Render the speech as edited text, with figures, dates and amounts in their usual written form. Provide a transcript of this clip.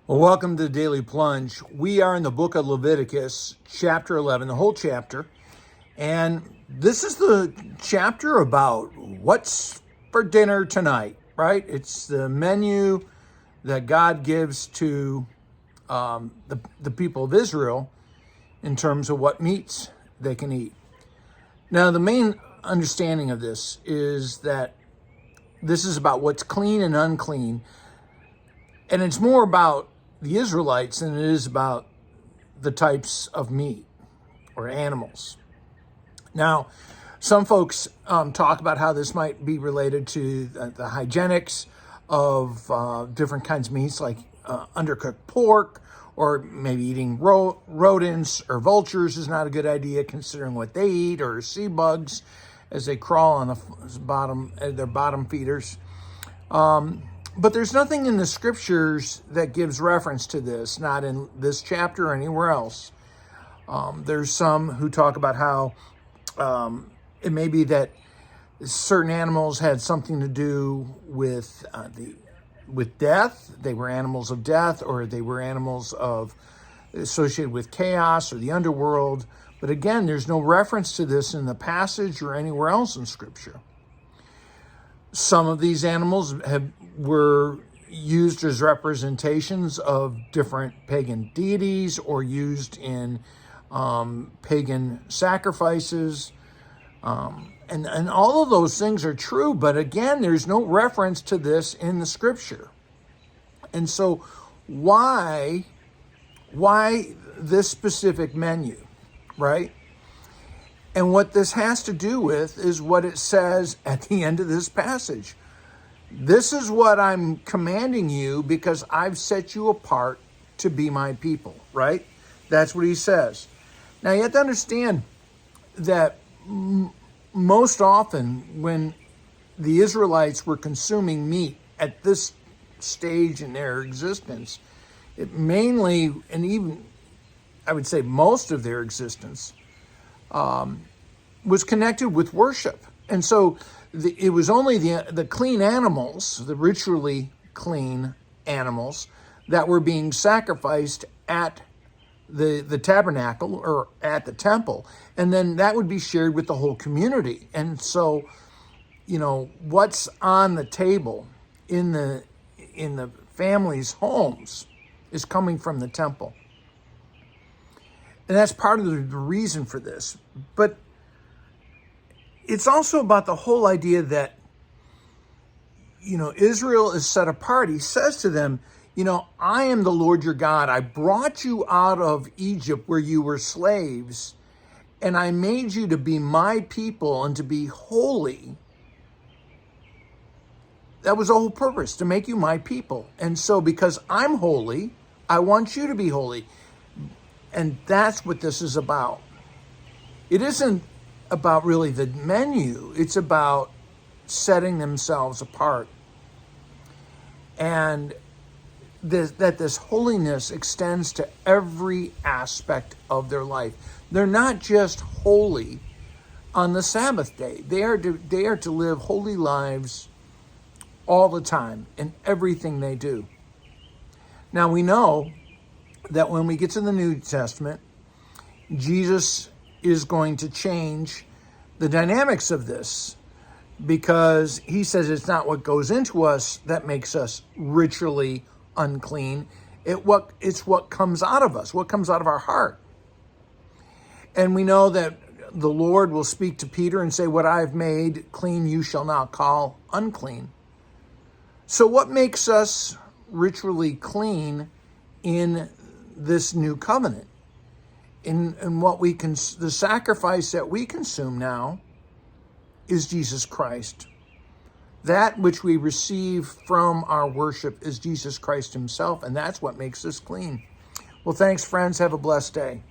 Well, welcome to the Daily Plunge. We are in the book of Leviticus, chapter 11, the whole chapter. And this is the chapter about what's for dinner tonight, right? It's the menu that God gives to the people of Israel in terms of what meats they can eat. Now, the main understanding of this is that this is about what's clean and unclean. And it's more about the Israelites than it is about the types of meat or animals. Now, some folks talk about how this might be related to the hygienics of different kinds of meats, like undercooked pork, or maybe eating rodents or vultures is not a good idea considering what they eat, or sea bugs as they crawl on the bottom, their bottom feeders. But there's nothing in the scriptures that gives reference to this, not in this chapter or anywhere else. There's some who talk about how it may be that certain animals had something to do with death. They were animals of death, or they were animals associated with chaos or the underworld. But again, there's no reference to this in the passage or anywhere else in Scripture. Some of these animals were used as representations of different pagan deities, or used in pagan sacrifices. And all of those things are true, but again, there's no reference to this in the scripture. And so why this specific menu, right? And what this has to do with is what it says at the end of this passage. This is what I'm commanding you because I've set you apart to be my people, right? That's what he says. Now you have to understand that most often when the Israelites were consuming meat at this stage in their existence, it mainly, and even I would say most of their existence, was connected with worship. And so it was only the clean animals, the ritually clean animals, that were being sacrificed at the tabernacle or at the temple. And then that would be shared with the whole community. And so, what's on the table in the family's homes is coming from the temple. And that's part of the reason for this. But it's also about the whole idea that, Israel is set apart. He says to them, I am the Lord your God. I brought you out of Egypt where you were slaves, and I made you to be my people and to be holy. That was the whole purpose, to make you my people. And so because I'm holy, I want you to be holy. And that's what this is about. It isn't about really the menu. It's about setting themselves apart. And that this holiness extends to every aspect of their life. They're not just holy on the Sabbath day. They are to live holy lives all the time in everything they do. Now we know that when we get to the New Testament, Jesus is going to change the dynamics of this, because he says it's not what goes into us that makes us ritually unclean. It's what comes out of us, what comes out of our heart. And we know that the Lord will speak to Peter and say, what I've made clean, you shall not call unclean. So what makes us ritually clean in this new covenant? In what the sacrifice that we consume now is Jesus Christ. That which we receive from our worship is Jesus Christ himself, and that's what makes us clean. Well, thanks, friends. Have a blessed day.